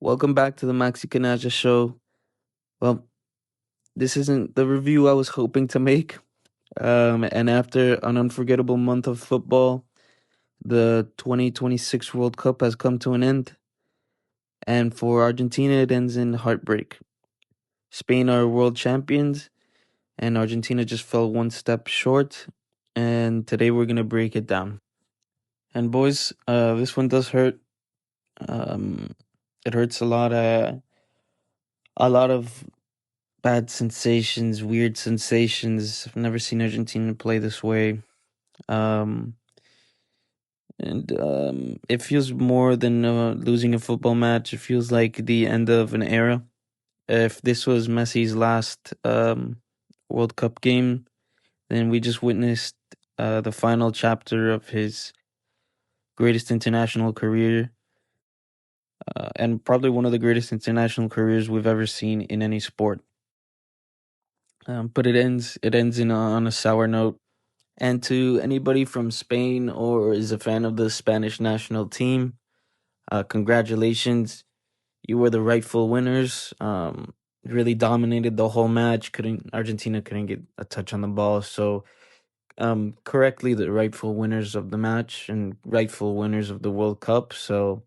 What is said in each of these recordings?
Welcome back to the Maxi Canalla Show. Well, this isn't the review I was hoping to make. And after an unforgettable month of football, the 2026 World Cup has come to an end. And for Argentina, it ends in heartbreak. Spain are world champions, and Argentina just fell one step short. And today we're going to break it down. And boys, this one does hurt. Um, it hurts a lot. A lot of bad sensations, weird sensations. I've never seen Argentina play this way. Um, and it feels more than losing a football match. It feels like the end of an era. If this was Messi's last World Cup game, then we just witnessed the final chapter of his greatest international career, and probably one of the greatest international careers we've ever seen in any sport. But it ends on a sour note. And to anybody from Spain or is a fan of the Spanish national team, congratulations. You were the rightful winners. Really dominated the whole match. Argentina couldn't get a touch on the ball. So correctly the rightful winners of the match and rightful winners of the World Cup. So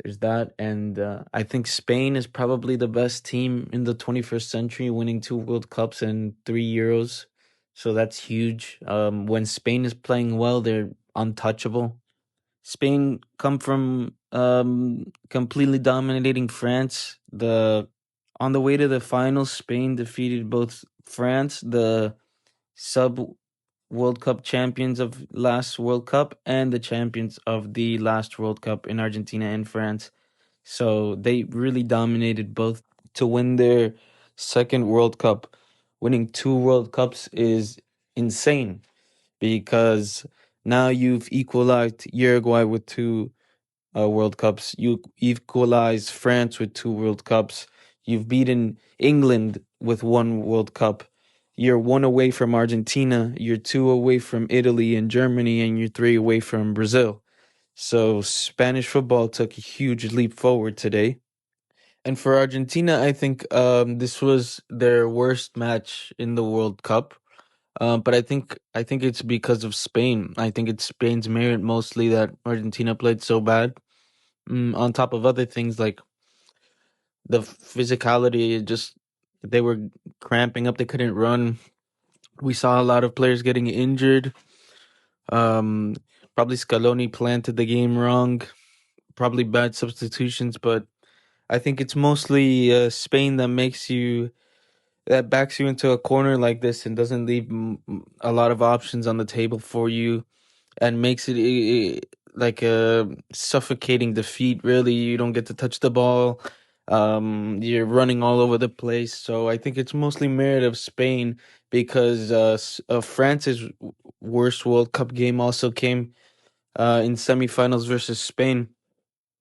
there's that. And I think Spain is probably the best team in the 21st century, winning two World Cups and three Euros. So that's huge. When Spain is playing well, they're untouchable. Spain come from completely dominating France. The On the way to the finals, Spain defeated both France, the sub World Cup champions of last World Cup, and the champions of the last World Cup in Argentina and France. So they really dominated both to win their second World Cup. Winning two World Cups is insane because now you've equalized Uruguay with two World Cups. You equalized France with two World Cups. You've beaten England with one World Cup. You're one away from Argentina. You're two away from Italy and Germany, and you're three away from Brazil. So Spanish football took a huge leap forward today. And for Argentina, I think this was their worst match in the World Cup. But I think it's because of Spain. I think it's Spain's merit mostly that Argentina played so bad. On top of other things like the physicality, just they were cramping up. They couldn't run. We saw a lot of players getting injured. Um, Probably Scaloni planted the game wrong. Probably bad substitutions, but I think it's mostly Spain that backs you into a corner like this and doesn't leave a lot of options on the table for you and makes it like a suffocating defeat. Really, you don't get to touch the ball. You're running all over the place. So I think it's mostly merit of Spain because France's worst World Cup game also came in semifinals versus Spain.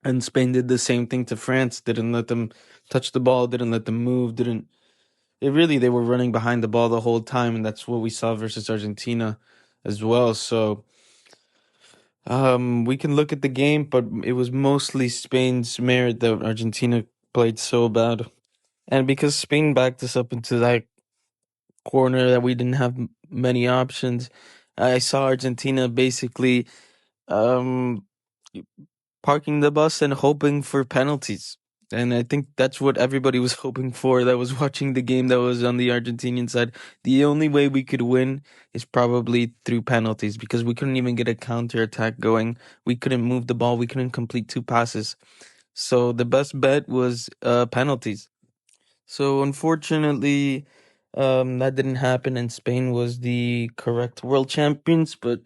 And Spain did the same thing to France. Didn't let them touch the ball. Didn't let them move. Didn't it really? They were running behind the ball the whole time, and that's what we saw versus Argentina as well. So we can look at the game, but it was mostly Spain's merit that Argentina played so bad, and because Spain backed us up into that corner that we didn't have many options, I saw Argentina basically um parking the bus and hoping for penalties. And I think that's what everybody was hoping for that was watching the game that was on the Argentinian side. The only way we could win is probably through penalties because we couldn't even get a counter attack going. We couldn't move the ball. We couldn't complete two passes. So the best bet was penalties. So unfortunately, that didn't happen, and Spain was the correct world champions. But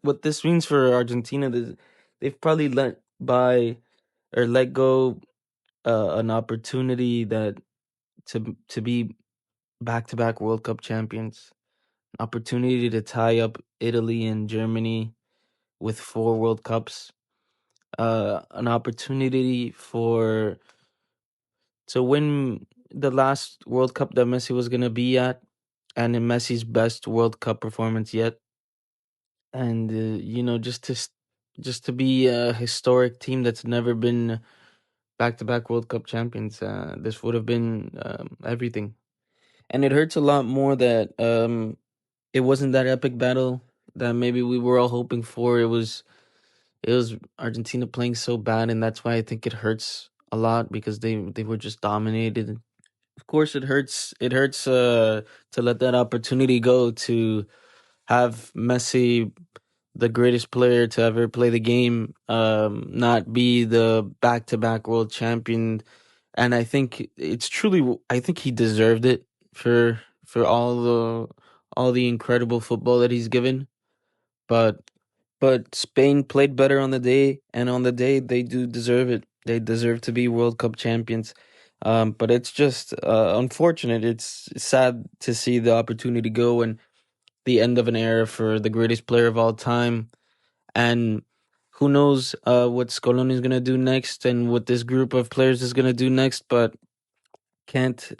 what this means for Argentina is they've probably let go an opportunity that to be back to back World Cup champions, an opportunity to tie up Italy and Germany with four World Cups, an opportunity for to win the last World Cup that Messi was gonna be at, and in Messi's best World Cup performance yet, and just to be a historic team that's never been back to back World Cup champions. This would have been everything. And it hurts a lot more that it wasn't that epic battle that maybe we were all hoping for. It was Argentina playing so bad, and that's why I think it hurts a lot because they were just dominated. Of course, it hurts. It hurts to let that opportunity go to have Messi, the greatest player to ever play the game, not be the back-to-back world champion. And I think it's truly. I think he deserved it for all the incredible football that he's given. But Spain played better on the day, and on the day they do deserve it. They deserve to be World Cup champions. But it's just unfortunate. It's sad to see the opportunity go and the end of an era for the greatest player of all time. And who knows what Scaloni is gonna do next, and what this group of players is gonna do next. But can't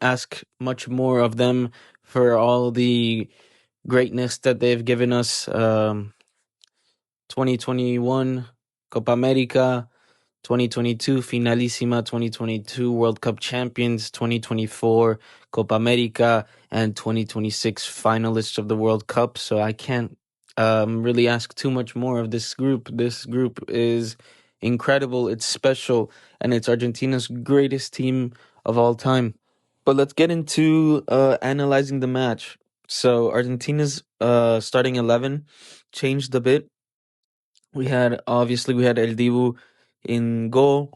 ask much more of them for all the greatness that they've given us. 2021 Copa America, 2022 Finalissima, 2022 World Cup champions, 2024 Copa America, and 2026 finalists of the World Cup. So I can't really ask too much more of this group. This group is incredible, it's special, and it's Argentina's greatest team of all time. But let's get into analyzing the match. So Argentina's starting 11 changed a bit. We had El Dibu in goal,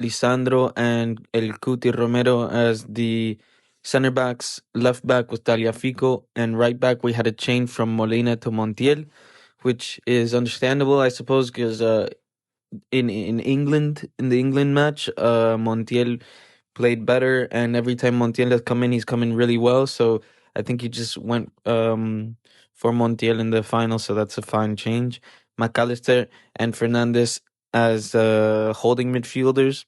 Lisandro and El Cuti Romero as the center backs. Left back was Taliafico, and right back we had a change from Molina to Montiel, which is understandable, I suppose, because in England, in the England match, Montiel played better, and every time Montiel has come in, he's come in really well. So I think he just went for Montiel in the final, so that's a fine change. McAllister and Fernandez as holding midfielders,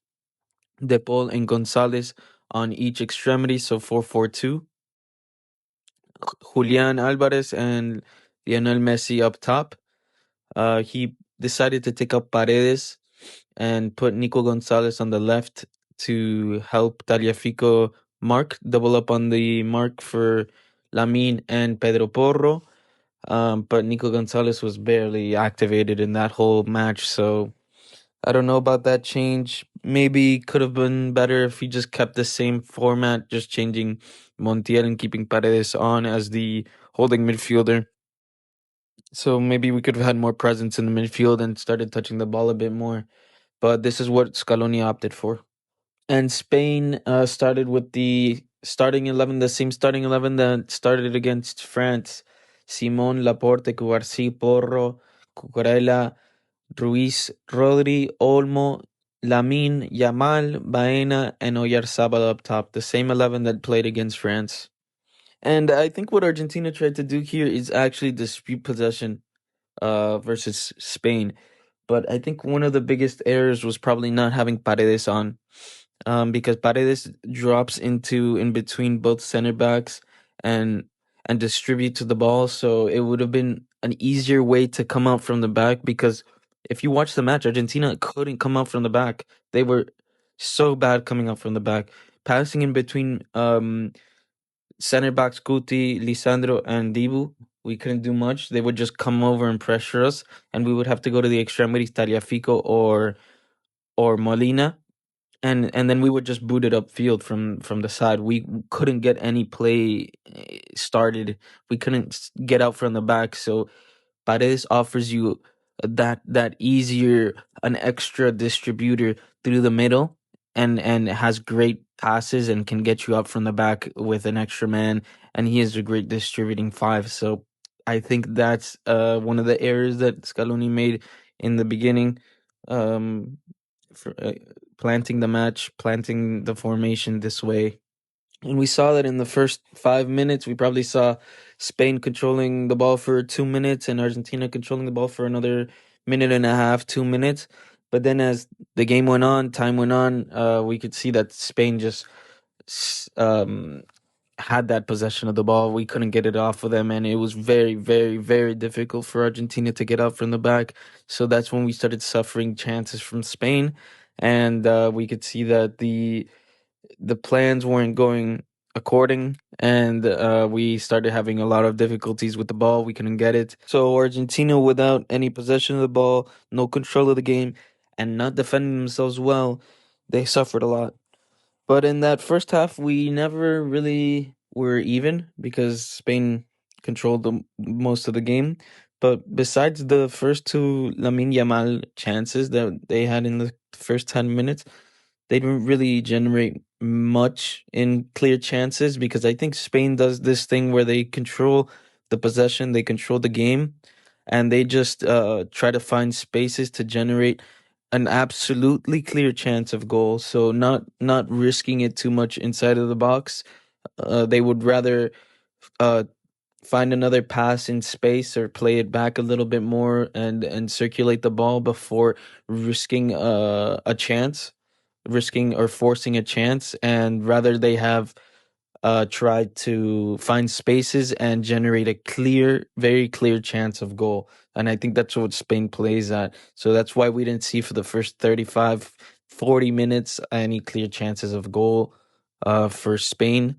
De Paul and Gonzalez on each extremity, so 4-4-2. Julian Alvarez and Lionel Messi up top. He decided to take up Paredes and put Nico Gonzalez on the left to help Taliafico double up on the mark for Lamin and Pedro Porro. But Nico Gonzalez was barely activated in that whole match, so I don't know about that change. Maybe could have been better if he just kept the same format, just changing Montiel and keeping Paredes on as the holding midfielder. So maybe we could have had more presence in the midfield and started touching the ball a bit more. But this is what Scaloni opted for. And Spain started with the starting 11, the same starting 11 that started against France. Simon, Laporte, Cubarsí, Porro, Cucurella, Ruiz, Rodri, Olmo, Lamin, Yamal, Baena, and Oyarzabal up top. The same 11 that played against France. And I think what Argentina tried to do here is actually dispute possession versus Spain. But I think one of the biggest errors was probably not having Paredes on, because Paredes drops into in between both center backs and distribute to the ball. So it would have been an easier way to come out from the back, because if you watch the match, Argentina couldn't come out from the back. They were so bad coming out from the back. Passing in between center backs Guti, Lisandro, and Dibu, we couldn't do much. They would just come over and pressure us, and we would have to go to the extremities, Taliafico or Molina, and then we would just boot it upfield from the side. We couldn't get any play started. We couldn't get out from the back. So Paredes offers you that easier, an extra distributor through the middle, and has great passes and can get you up from the back with an extra man, and he is a great distributing five. So I think that's one of the errors that Scaloni made in the beginning, for planting the match, planting the formation this way. And we saw that in the first 5 minutes. We probably saw Spain controlling the ball for 2 minutes and Argentina controlling the ball for another minute and a half, 2 minutes. But then as the game went on, time went on, we could see that Spain just had that possession of the ball. We couldn't get it off of them, and it was very, very, very difficult for Argentina to get out from the back. So that's when we started suffering chances from Spain. and we could see that the plans weren't going according, and we started having a lot of difficulties with the ball. We couldn't get it. So Argentina, without any possession of the ball, no control of the game, and not defending themselves well, they suffered a lot. But in that first half, we never really were even because Spain controlled most of the game. But besides the first two Lamine Yamal chances that they had in the first 10 minutes, they didn't really generate much in clear chances because I think Spain does this thing where they control the possession, they control the game, and they just try to find spaces to generate an absolutely clear chance of goal. So not risking it too much inside of the box. They would rather uh, find another pass in space or play it back a little bit more and circulate the ball before risking a chance, risking or forcing a chance, and rather they have tried to find spaces and generate a clear, very clear chance of goal. And I think that's what Spain plays at. So that's why we didn't see for the first 35, 40 minutes any clear chances of goal for Spain.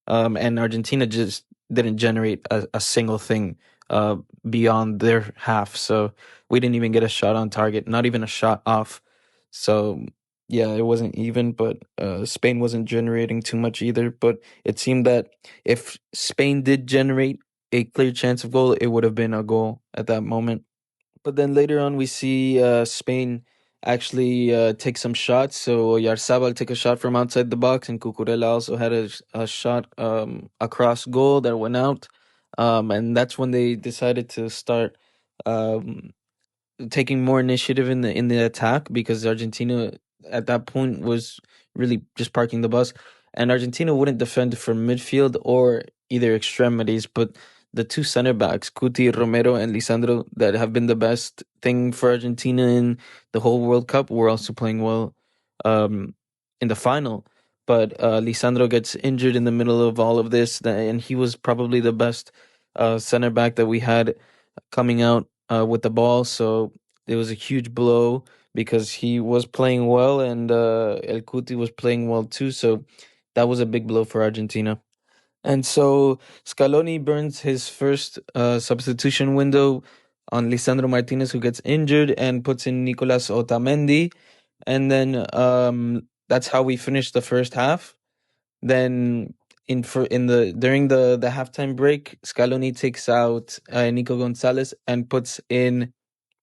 And Argentina just didn't generate a single thing uh, beyond their half. So we didn't even get a shot on target, not even a shot off. So yeah, it wasn't even, but Spain wasn't generating too much either. But it seemed that if Spain did generate a clear chance of goal, it would have been a goal at that moment. But then later on, we see Spain actually take some shots. So Yarzabal took a shot from outside the box, and Cucurella also had a shot across goal that went out. And that's when they decided to start um, taking more initiative in the attack because Argentina at that point was really just parking the bus, and Argentina wouldn't defend from midfield or either extremities, but the two center backs, Cuti Romero and Lisandro, that have been the best thing for Argentina in the whole World Cup, were also playing well um, in the final. But Lisandro gets injured in the middle of all of this, and he was probably the best center back that we had coming out with the ball. So it was a huge blow because he was playing well and El Cuti was playing well too. So that was a big blow for Argentina. And so Scaloni burns his first substitution window on Lisandro Martinez, who gets injured, and puts in Nicolas Otamendi. And then that's how we finished the first half. Then in the during the halftime break, Scaloni takes out Nico Gonzalez and puts in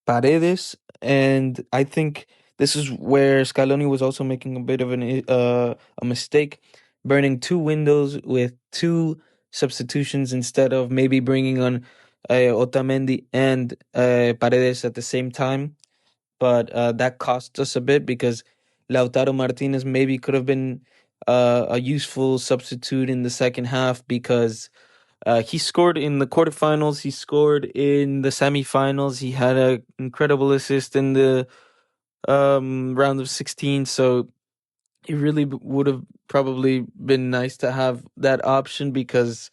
Paredes, and I think this is where Scaloni was also making a bit of a mistake, burning two windows with two substitutions instead of maybe bringing on Otamendi and Paredes at the same time. But that cost us a bit because Lautaro Martinez maybe could have been a useful substitute in the second half because he scored in the quarterfinals. He scored in the semifinals. He had an incredible assist in the round of 16. So it really would have probably been nice to have that option because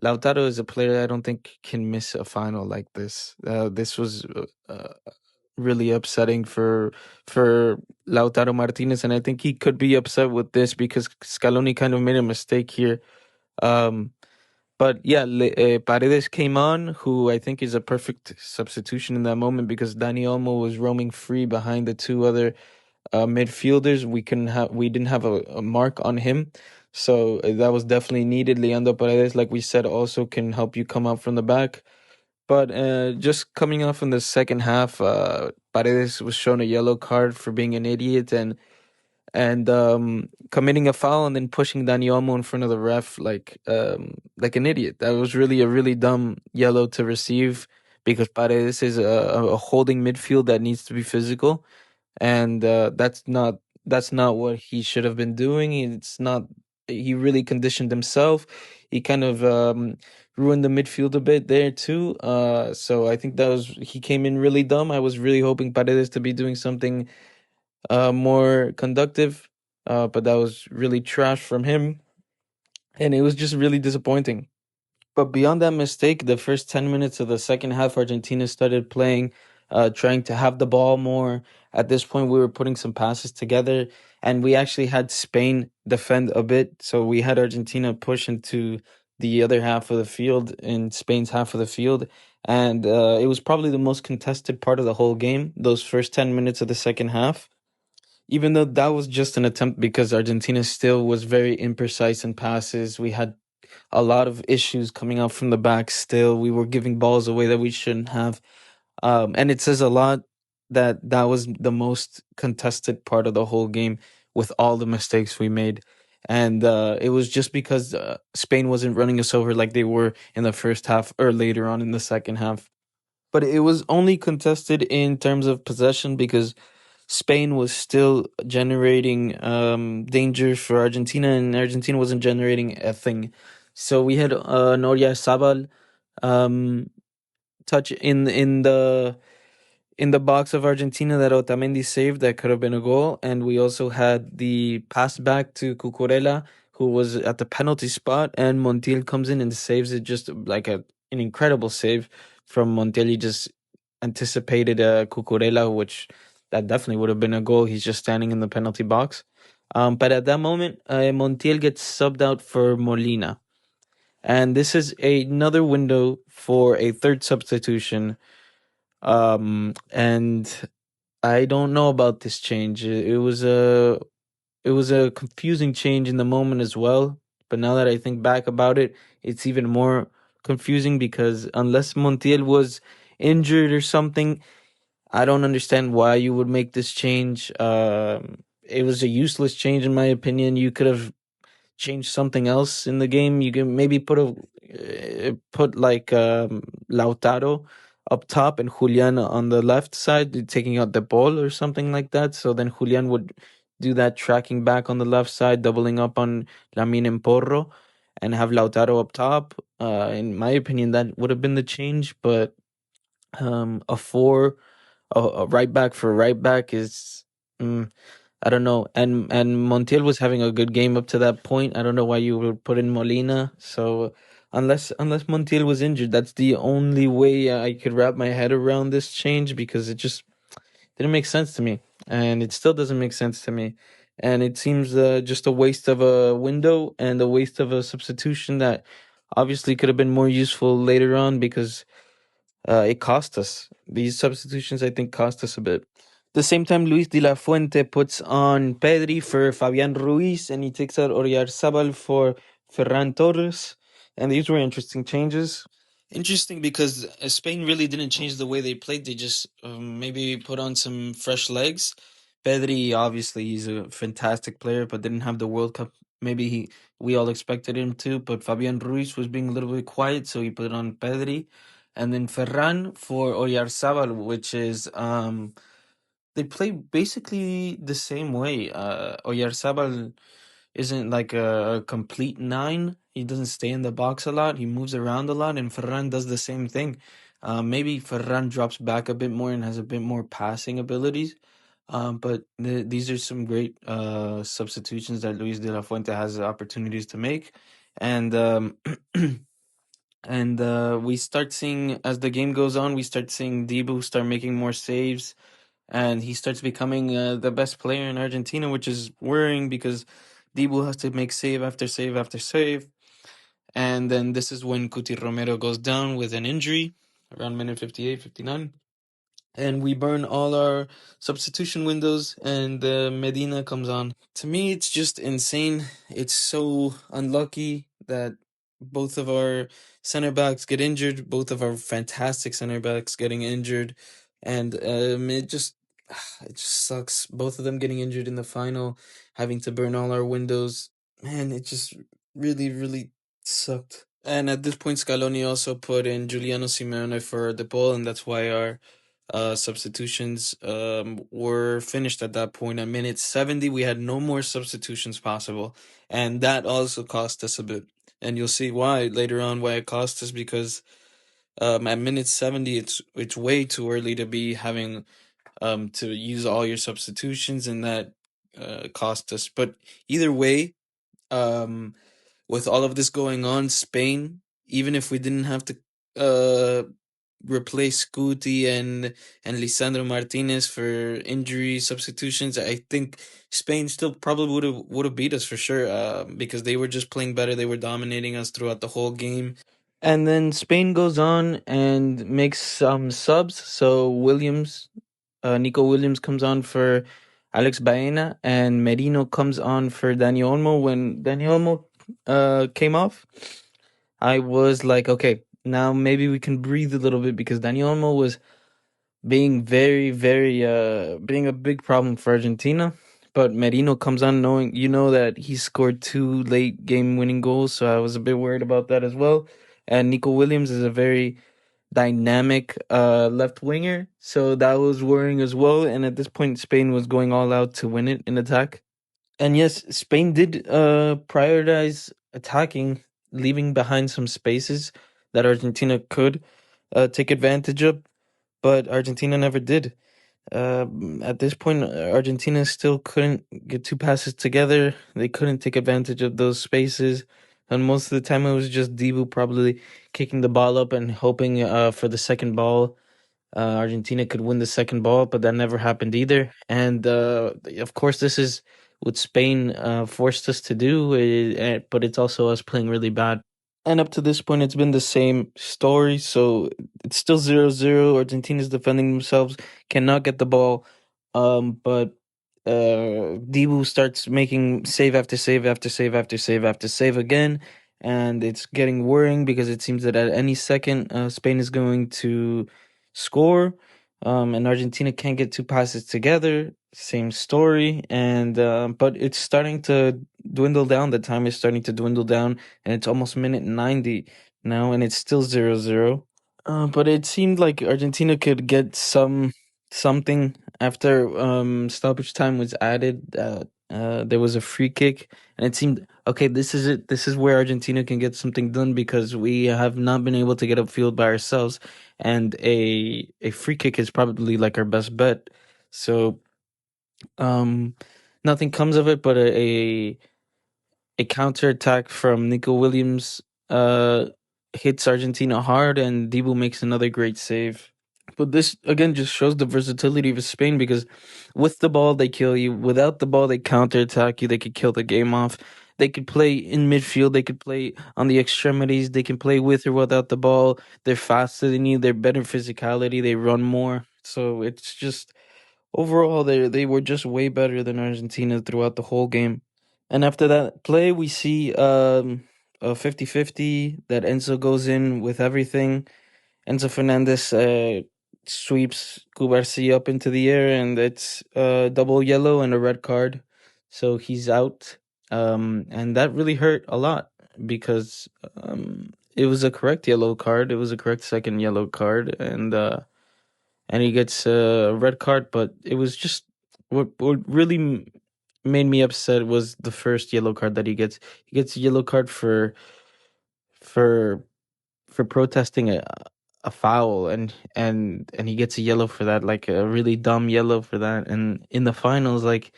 Lautaro is a player I don't think can miss a final like this. This was really upsetting for Lautaro Martinez, and I think he could be upset with this because Scaloni kind of made a mistake here. Um, but yeah, Paredes came on, who I think is a perfect substitution in that moment because Dani Olmo was roaming free behind the two other midfielders. We didn't have a mark on him, so that was definitely needed. Leandro Paredes, like we said, also can help you come out from the back. But just coming off in the second half, Paredes was shown a yellow card for being an idiot and committing a foul and then pushing Dani Olmo in front of the ref like an idiot. That was really a really dumb yellow to receive because Paredes is a holding midfield that needs to be physical, and that's not what he should have been doing. It's not. He really conditioned himself. He kind of ruined the midfield a bit there too. So I think that was he came in really dumb. I was really hoping Paredes to be doing something more conductive, but that was really trash from him, and it was just really disappointing. But beyond that mistake, the first 10 minutes of the second half, Argentina started playing. trying to have the ball more. At this point, we were putting some passes together, and we actually had Spain defend a bit. So we had Argentina push into the other half of the field, in Spain's half of the field. And it was probably the most contested part of the whole game, those first 10 minutes of the second half. Even though that was just an attempt, because Argentina still was very imprecise in passes. We had a lot of issues coming out from the back still. We were giving balls away that we shouldn't have. And it says a lot that that was the most contested part of the whole game, with all the mistakes we made. And it was just because Spain wasn't running us over like they were in the first half or later on in the second half. But it was only contested in terms of possession, because Spain was still generating danger for Argentina, and Argentina wasn't generating a thing. So we had Noria Sabal um, touch in the box of Argentina that Otamendi saved, that could have been a goal. And we also had the pass back to Cucurella, who was at the penalty spot, and Montiel comes in and saves it, just like an incredible save from Montiel. He just anticipated Cucurella, which that definitely would have been a goal. He's just standing in the penalty box. But at that moment, Montiel gets subbed out for Molina. And this is another window for a third substitution. And I don't know about this change. It was a confusing change in the moment as well. But now that I think back about it, it's even more confusing, because unless Montiel was injured or something, I don't understand why you would make this change. It was a useless change in my opinion. You could have change something else in the game. You can maybe put like Lautaro up top and Julian on the left side, taking out the ball or something like that. So then Julian would do that tracking back on the left side, doubling up on Lamin and Porro, and have Lautaro up top. In my opinion, that would have been the change. But a four, a right back for right back is. mm, I don't know. And Montiel was having a good game up to that point. I don't know why you would put in Molina. So unless Montiel was injured, that's the only way I could wrap my head around this change, because it just didn't make sense to me, and it still doesn't make sense to me. And it seems just a waste of a window and a waste of a substitution that obviously could have been more useful later on, because it cost us. These substitutions, I think, cost us a bit. The same time, Luis de la Fuente puts on Pedri for Fabian Ruiz, and he takes out Oyarzabal for Ferran Torres. And these were interesting changes. Interesting because Spain really didn't change the way they played. They just maybe put on some fresh legs. Pedri, obviously, he's a fantastic player, but didn't have the World Cup. Maybe we all expected him to, but Fabian Ruiz was being a little bit quiet, so he put on Pedri. And then Ferran for Oyarzabal, which is they play basically the same way. Oyarzabal isn't like a complete nine. He doesn't stay in the box a lot. He moves around a lot, and Ferran does the same thing. Maybe Ferran drops back a bit more and has a bit more passing abilities. But these are some great substitutions that Luis de la Fuente has opportunities to make. And and we start seeing, as the game goes on, we start seeing Dibu start making more saves, and he starts becoming the best player in Argentina, which is worrying, because Dibu has to make save after save after save. And then this is when Cuti Romero goes down with an injury around minute 58, 59. And we burn all our substitution windows, and Medina comes on. To me, it's just insane. It's so unlucky that both of our center backs get injured, both of our fantastic center backs getting injured, and it just sucks. Both of them getting injured in the final, having to burn all our windows. Man, it just really, really sucked. And at this point, Scaloni also put in Giuliano Simeone for the ball, and that's why our substitutions were finished at that point. At minute 70, we had no more substitutions possible, and that also cost us a bit. And you'll see why later on, why it cost us, because at minute 70, it's way too early to be having to use all your substitutions, and that cost us. But either way, um, with all of this going on, Spain, even if we didn't have to replace Guti and Lisandro Martinez for injury substitutions, I think Spain still probably would have beat us for sure. Because they were just playing better. They were dominating us throughout the whole game. And then Spain goes on and makes some subs. So Nico Williams comes on for Alex Baena, and Merino comes on for Dani Olmo. When Dani Olmo came off, I was like, okay, now maybe we can breathe a little bit, because Dani Olmo was being very, very, being a big problem for Argentina. But Merino comes on knowing, that he scored two late game winning goals. So I was a bit worried about that as well. And Nico Williams is a very dynamic left winger. So that was worrying as well. And at this point, Spain was going all out to win it in attack. And yes, Spain did prioritize attacking, leaving behind some spaces that Argentina could take advantage of, but Argentina never did. At this point, Argentina still couldn't get two passes together. They couldn't take advantage of those spaces. And most of the time, it was just Dibu probably kicking the ball up and hoping for the second ball. Argentina could win the second ball, but that never happened either. And of course, this is what Spain forced us to do, but it's also us playing really bad. And up to this point, it's been the same story. So it's still 0-0. Argentina's defending themselves, cannot get the ball. But Dibu starts making save after save after save after save after save again. And it's getting worrying, because it seems that at any second, Spain is going to score. And Argentina can't get two passes together. Same story. And but it's starting to dwindle down. The time is starting to dwindle down, and it's almost minute 90 now, and it's still 0-0. But it seemed like Argentina could get something after stoppage time was added. There was a free kick, and it seemed okay. This is it. This is where Argentina can get something done, because we have not been able to get upfield by ourselves, and a free kick is probably like our best bet. So um, nothing comes of it, but a counterattack from Nico Williams hits Argentina hard, and Dibu makes another great save. But this again just shows the versatility of Spain, because with the ball they kill you, without the ball they counterattack you. They could kill the game off. They could play in midfield. They could play on the extremities. They can play with or without the ball. They're faster than you. They're better physicality. They run more. So it's just overall they were just way better than Argentina throughout the whole game. And after that play, we see a 50-50 that Enzo goes in with everything. Enzo Fernandez sweeps Cubarsí up into the air, and it's double yellow and a red card. So he's out. And that really hurt a lot, because it was a correct yellow card. It was a correct second yellow card, and he gets a red card. But it was just what really made me upset was the first yellow card that he gets. He gets a yellow card for for protesting a foul, and he gets a yellow for that, like a really dumb yellow for that. And in the finals, like,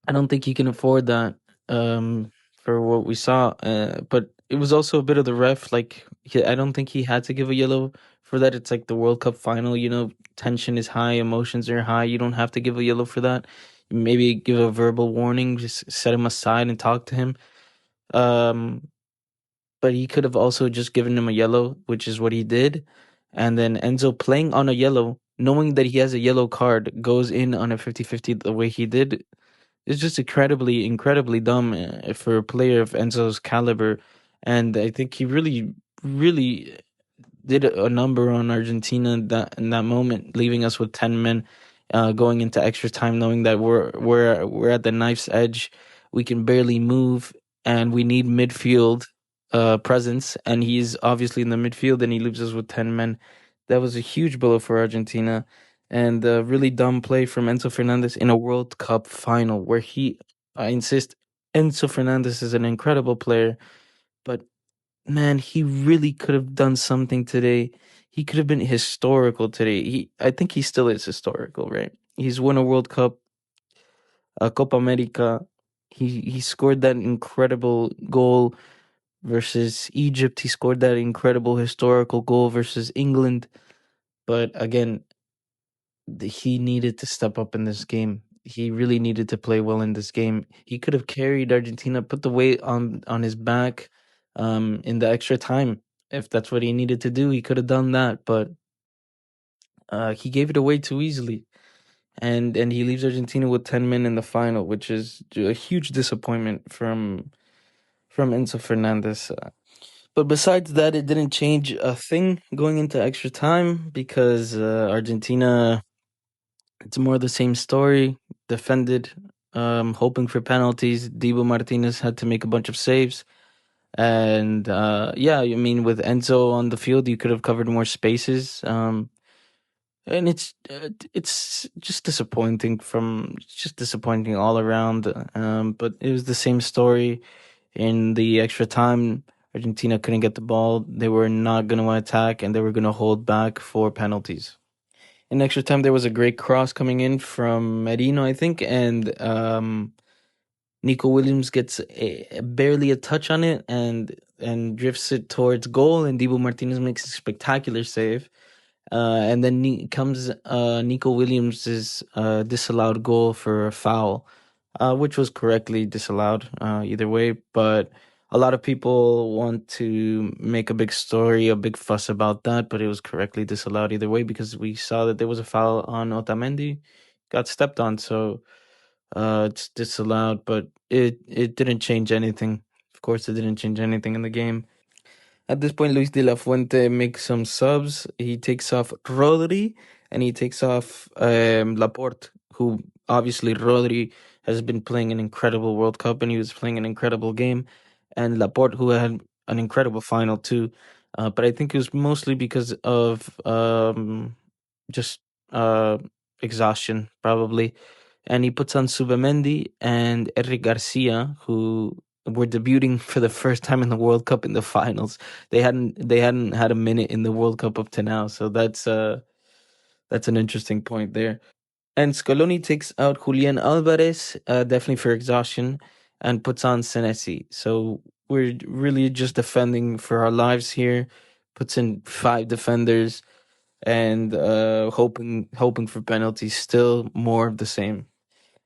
I don't think he can afford that for what we saw. But it was also a bit of the ref. Like, I don't think he had to give a yellow for that. It's like the World Cup final, tension is high, emotions are high. You don't have to give a yellow for that. Maybe give a verbal warning, just set him aside and talk to him. Um, but he could have also just given him a yellow, which is what he did. And then Enzo, playing on a yellow, knowing that he has a yellow card, goes in on a 50-50 the way he did. It's just incredibly, incredibly dumb for a player of Enzo's caliber. And I think he really, really did a number on Argentina in that moment, leaving us with 10 men, going into extra time, knowing that we're at the knife's edge. We can barely move, and we need midfield presence. And he's obviously in the midfield, and he leaves us with 10 men. That was a huge blow for Argentina, and a really dumb play from Enzo Fernandez in a World Cup final, where I insist, Enzo Fernandez is an incredible player, but man, he really could have done something today. He could have been historical today. I think he still is historical, right? He's won a World Cup, a Copa America. He scored that incredible goal versus Egypt. He scored that incredible historical goal versus England. But again, he needed to step up in this game. He really needed to play well in this game. He could have carried Argentina, put the weight on his back, in the extra time. If that's what he needed to do, he could have done that. But he gave it away too easily, and he leaves Argentina with 10 men in the final, which is a huge disappointment from Enzo Fernandez. But besides that, it didn't change a thing going into extra time because Argentina, it's more the same story. Defended, hoping for penalties. Dibu Martinez had to make a bunch of saves. And yeah, I mean, with Enzo on the field, you could have covered more spaces. And it's just disappointing just disappointing all around. But it was the same story in the extra time. Argentina couldn't get the ball. They were not going to attack, and they were going to hold back for penalties. In extra time, there was a great cross coming in from Merino, I think, and Nico Williams gets barely a touch on it and drifts it towards goal, and Dibu Martinez makes a spectacular save. And then comes Nico Williams' disallowed goal for a foul, which was correctly disallowed either way. But a lot of people want to make a big story, a big fuss about that, but it was correctly disallowed either way because we saw that there was a foul on Otamendi, got stepped on, so it's disallowed. But it didn't change anything. Of course, it didn't change anything in the game. At this point, Luis de la Fuente makes some subs. He takes off Rodri and he takes off Laporte, who obviously Rodri has been playing an incredible World Cup and he was playing an incredible game. And Laporte, who had an incredible final too. But I think it was mostly because of just uh, exhaustion, probably. And he puts on Subamendi and Eric Garcia, who were debuting for the first time in the World Cup in the finals. They hadn't had a minute in the World Cup up to now, so that's an interesting point there. And Scaloni takes out Julian Alvarez, definitely for exhaustion, and puts on Senesi. So we're really just defending for our lives here. Puts in 5 defenders and hoping for penalties. Still more of the same.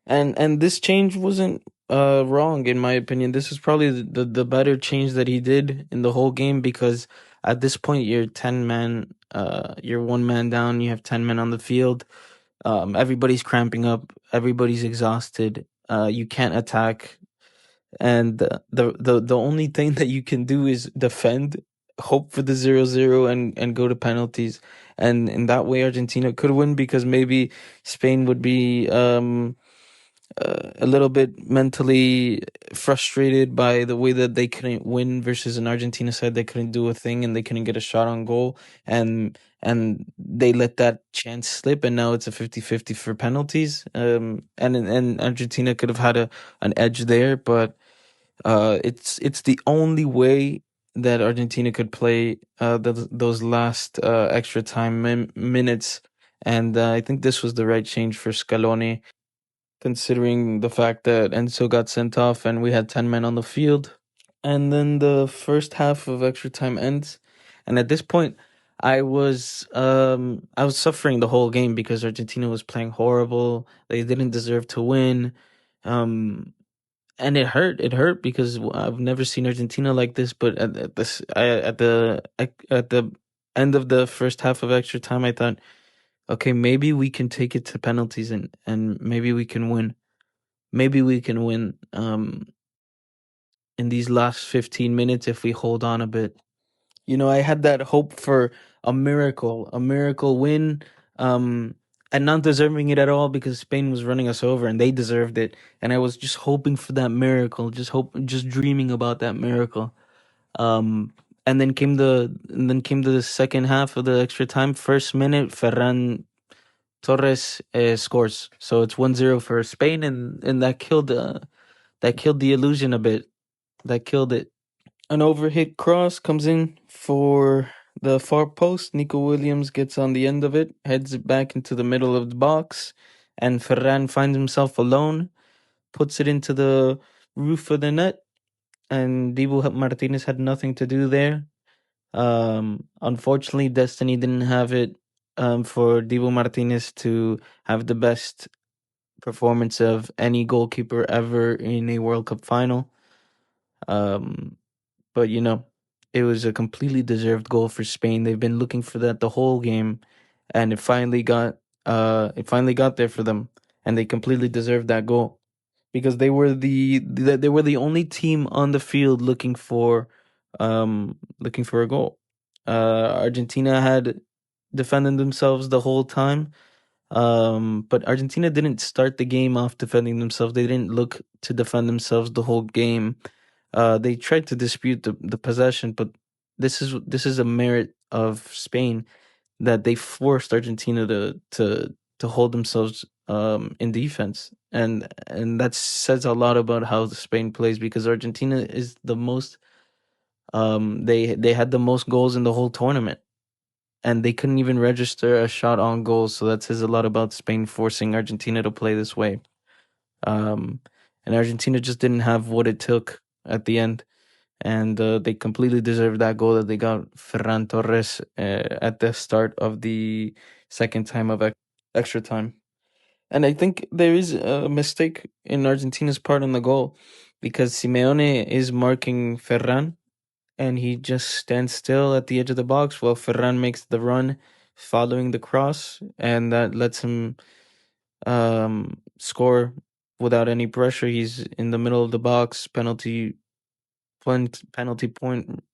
And this change wasn't wrong in my opinion. This is probably the better change that he did in the whole game because at this point you're 10 man, you're 1 man down, you have 10 men on the field. Everybody's cramping up, everybody's exhausted. You can't attack, and the only thing that you can do is defend, hope for the 0-0 and go to penalties. And in that way Argentina could win because maybe Spain would be a little bit mentally frustrated by the way that they couldn't win versus an Argentina side that couldn't do a thing and they couldn't get a shot on goal, and they let that chance slip, and now it's a 50-50 for penalties. And Argentina could have had an edge there, but it's the only way that Argentina could play those last extra time minutes, and I think this was the right change for Scaloni, considering the fact that Enzo got sent off and we had 10 men on the field. And then the first half of extra time ends. And at this point, I was suffering the whole game because Argentina was playing horrible. They didn't deserve to win. Um and it hurt. It hurt because I've never seen Argentina like this, but at the end of the first half of extra time I thought, okay, maybe we can take it to penalties and maybe we can win. Maybe we can win in these last 15 minutes if we hold on a bit. I had that hope for a miracle win, um, and not deserving it at all because Spain was running us over and they deserved it. And I was just hoping for that miracle, just dreaming about that miracle. Um, and then came the second half of the extra time. First minute, Ferran Torres scores, so it's 1-0 for Spain, and that killed the illusion a bit. That killed it. An overhit cross comes in for the far post. Nico Williams gets on the end of it, heads it back into the middle of the box, and Ferran finds himself alone, puts it into the roof of the net, and Dibu Martinez had nothing to do there. Unfortunately, destiny didn't have it for Dibu Martinez to have the best performance of any goalkeeper ever in a World Cup final. Um, but it was a completely deserved goal for Spain. They've been looking for that the whole game, and it finally got there for them, and they completely deserved that goal because they were the only team on the field looking for a goal. Argentina had defended themselves the whole time, but Argentina didn't start the game off defending themselves. They didn't look to defend themselves the whole game. They tried to dispute the possession, but this is a merit of Spain that they forced Argentina to hold themselves in defense, and that says a lot about how Spain plays because Argentina is the most they had the most goals in the whole tournament, and they couldn't even register a shot on goal. So that says a lot about Spain forcing Argentina to play this way. Um, and Argentina just didn't have what it took at the end, and they completely deserved that goal that they got Ferran Torres at the start of the second time of extra time. And I think there is a mistake in Argentina's part on the goal because Simeone is marking Ferran and he just stands still at the edge of the box while Ferran makes the run following the cross, and that lets him score without any pressure. He's in the middle of the box, penalty point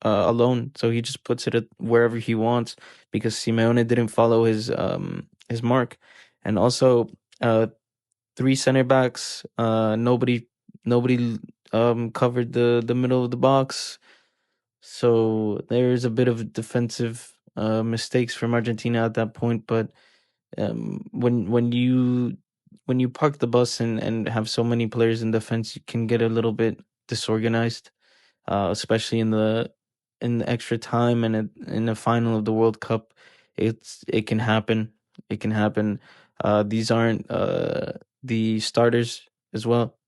alone, so he just puts it at wherever he wants because Simeone didn't follow his mark, and also uh, three center backs. Nobody covered the middle of the box, so there's a bit of defensive mistakes from Argentina at that point. But when you park the bus and have so many players in defense, you can get a little bit disorganized, especially in the extra time and in the final of the World Cup. It can happen. It can happen. These aren't the starters as well,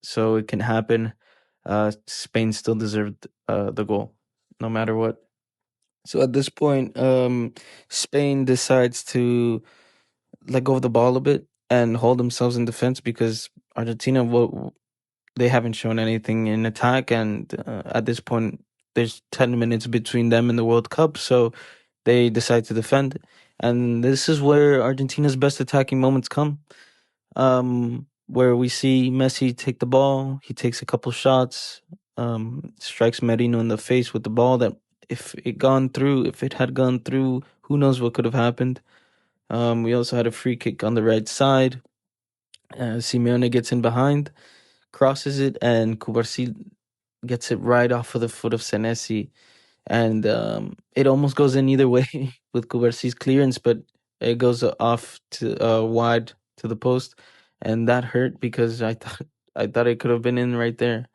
so it can happen. Spain still deserved the goal, no matter what. So at this point, Spain decides to let go of the ball a bit and hold themselves in defense because Argentina, they haven't shown anything in attack, and at this point, there's 10 minutes between them and the World Cup, so they decide to defend, and this is where Argentina's best attacking moments come. Where we see Messi take the ball, he takes a couple shots, strikes Merino in the face with the ball that if it had gone through, who knows what could have happened. We also had a free kick on the right side. Simeone gets in behind, crosses it, and Cubarsí gets it right off of the foot of Senesi. And it almost goes in either way with Cubarsí's clearance, but it goes off to wide to the post, and that hurt because I thought it could have been in right there.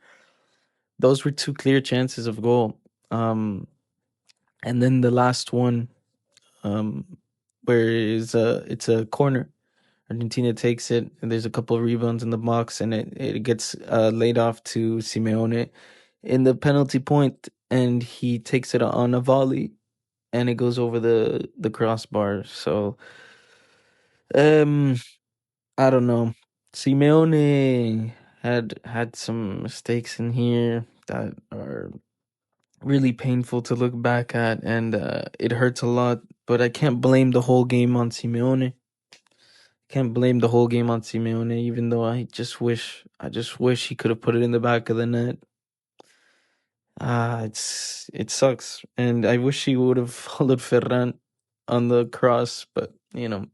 Those were two clear chances of goal. And then the last one, um, where it's a corner. Argentina takes it, and there's a couple of rebounds in the box, and it gets laid off to Simeone in the penalty point, and he takes it on a volley, and it goes over the crossbar. So, um, I don't know. Simeone had some mistakes in here that are really painful to look back at, and it hurts a lot. But I can't blame the whole game on Simeone. Can't blame the whole game on Simeone, even though I just wish he could have put it in the back of the net. It sucks, and I wish he would have followed Ferran on the cross, but it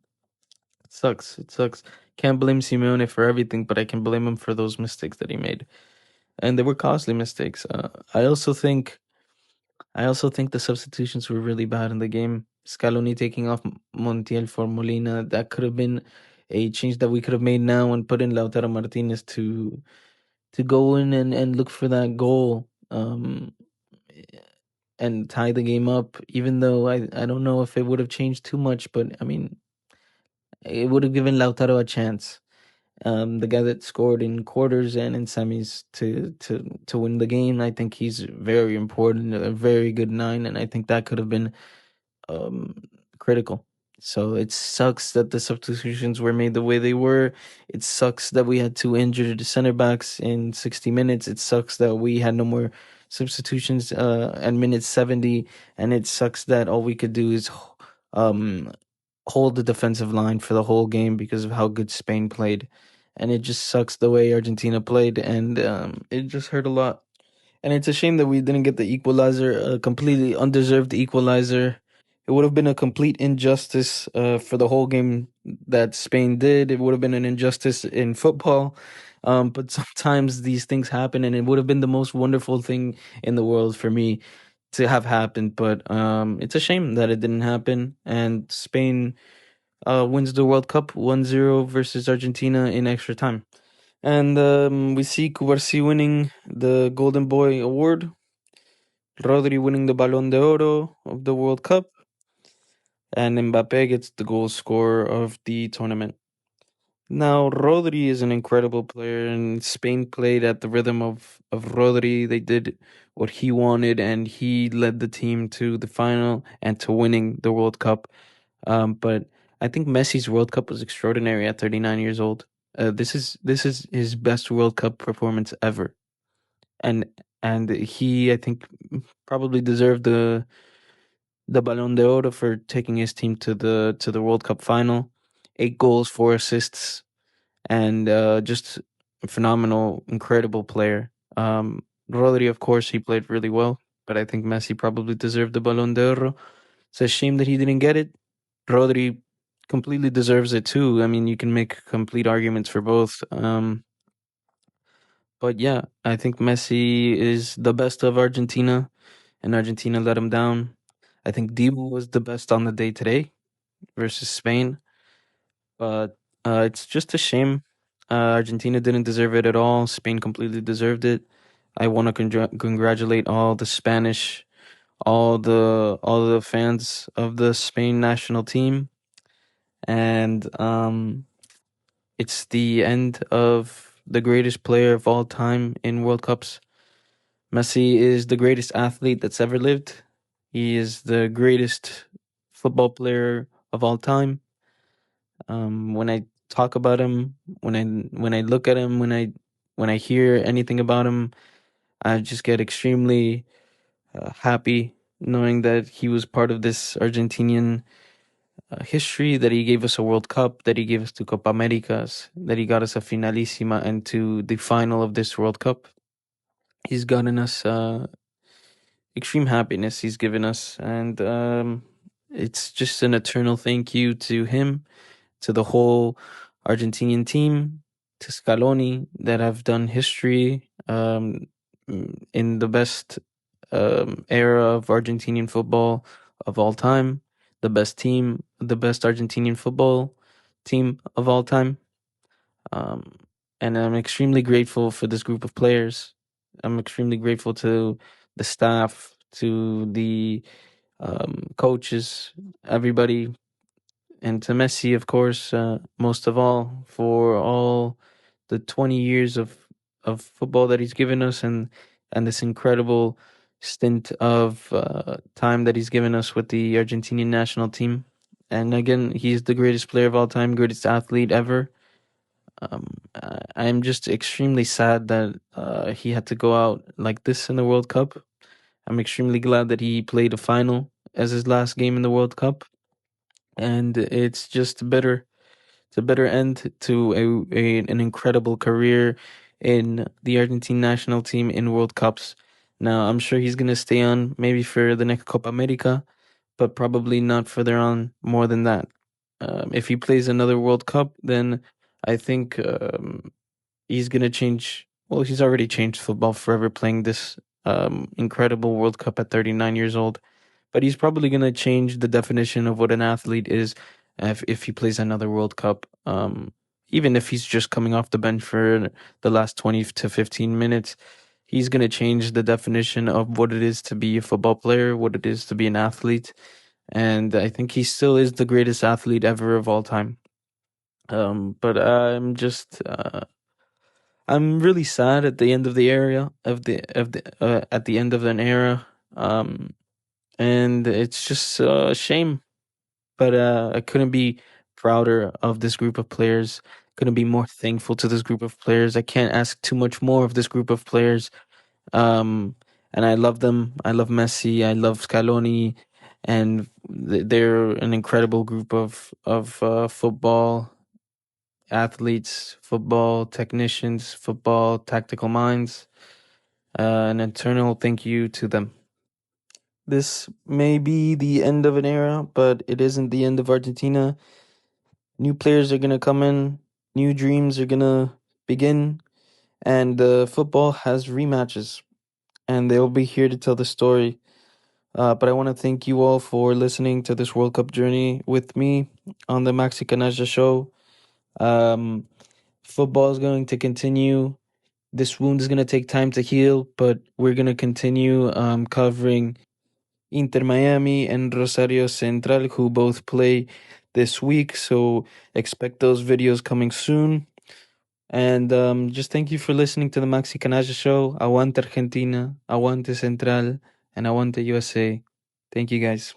sucks. It sucks. Can't blame Simeone for everything, but I can blame him for those mistakes that he made, and they were costly mistakes. I also think the substitutions were really bad in the game. Scaloni taking off Montiel for Molina, that could have been a change that we could have made now and put in Lautaro Martinez to go in and look for that goal, and tie the game up. Even though I don't know if it would have changed too much, but I mean, it would have given Lautaro a chance. The guy that scored in quarters and in semis to win the game. I think he's very important, a very good nine, and I think that could have been um, critical. So it sucks that the substitutions were made the way they were. It sucks that we had two injured center backs in 60 minutes. It sucks that we had no more substitutions at minute 70. And it sucks that all we could do is um, hold the defensive line for the whole game because of how good Spain played. And it just sucks the way Argentina played. And it just hurt a lot. And it's a shame that we didn't get the equalizer, a completely undeserved equalizer. It would have been a complete injustice for the whole game that Spain did. It would have been an injustice in football. But sometimes these things happen, and it would have been the most wonderful thing in the world for me to have happened. But it's a shame that it didn't happen. And Spain wins the World Cup 1-0 versus Argentina in extra time. And we see Cubarsí winning the Golden Boy Award, Rodri winning the Balón de Oro of the World Cup, and Mbappe gets the goal scorer of the tournament. Now, Rodri is an incredible player, and Spain played at the rhythm of Rodri. They did what he wanted, and he led the team to the final and to winning the World Cup. But I think Messi's World Cup was extraordinary at 39 years old. This is his best World Cup performance ever, and he, I think, probably deserved the Ballon d'Oro for taking his team to the World Cup final. 8 goals, 4 assists, and just a phenomenal, incredible player. Rodri, of course, he played really well, but I think Messi probably deserved the Ballon d'Oro. It's a shame that he didn't get it. Rodri completely deserves it too. I mean, you can make complete arguments for both. But yeah, I think Messi is the best of Argentina, and Argentina let him down. I think Dibu was the best on the day today versus Spain, but it's just a shame. Argentina didn't deserve it at all. Spain completely deserved it. I want to congratulate all the Spanish, all the fans of the Spain national team, and it's the end of the greatest player of all time in World Cups. Messi is the greatest athlete that's ever lived. He is the greatest football player of all time. When I talk about him, when I look at him, when I hear anything about him, I just get extremely happy knowing that he was part of this Argentinian history, that he gave us a World Cup, that he gave us two Copa Americas, that he got us a finalissima and to the final of this World Cup. He's gotten us extreme happiness. He's given us, and it's just an eternal thank you to him, to the whole Argentinian team, to Scaloni that have done history in the best era of Argentinian football of all time, the best team, the best Argentinian football team of all time. Um, and I'm extremely grateful for this group of players. I'm extremely grateful to the staff, to the coaches, everybody, and to Messi, of course, most of all, for all the 20 years of football that he's given us, and this incredible stint of time that he's given us with the Argentinian national team. And again, he's the greatest player of all time, greatest athlete ever. I'm just extremely sad that he had to go out like this in the World Cup. I'm extremely glad that he played a final as his last game in the World Cup, and it's just better. It's a better end to an incredible career in the Argentine national team in World Cups. Now, I'm sure he's gonna stay on maybe for the next Copa America, but probably not further on more than that. If he plays another World Cup, then I think he's gonna change. Well, he's already changed football forever, playing this incredible World Cup at 39 years old. But he's probably gonna change the definition of what an athlete is if he plays another World Cup. Even if he's just coming off the bench for the last 20 to 15 minutes, he's gonna change the definition of what it is to be a football player, what it is to be an athlete. And I think he still is the greatest athlete ever of all time. But I'm really sad at the end of the era of the at the end of an era. Um, and it's just a shame. But I couldn't be prouder of this group of players. Couldn't be more thankful to this group of players. I can't ask too much more of this group of players. Um, and I love them. I love Messi. I love Scaloni, and they're an incredible group of football athletes, football technicians, football tactical minds. An eternal thank you to them. This may be the end of an era, but it isn't the end of Argentina. New players are gonna come in, new dreams are gonna begin, and football has rematches, and they'll be here to tell the story. But I want to thank you all for listening to this World Cup journey with me on the Maxi Canalla Show. Um, Football is going to continue. This wound is going to take time to heal, but we're going to continue covering Inter Miami and Rosario Central, who both play this week. So expect those videos coming soon. And just thank you for listening to the Maxi Canalla Show. Aguante Argentina, aguante Central, and aguante USA. Thank you guys.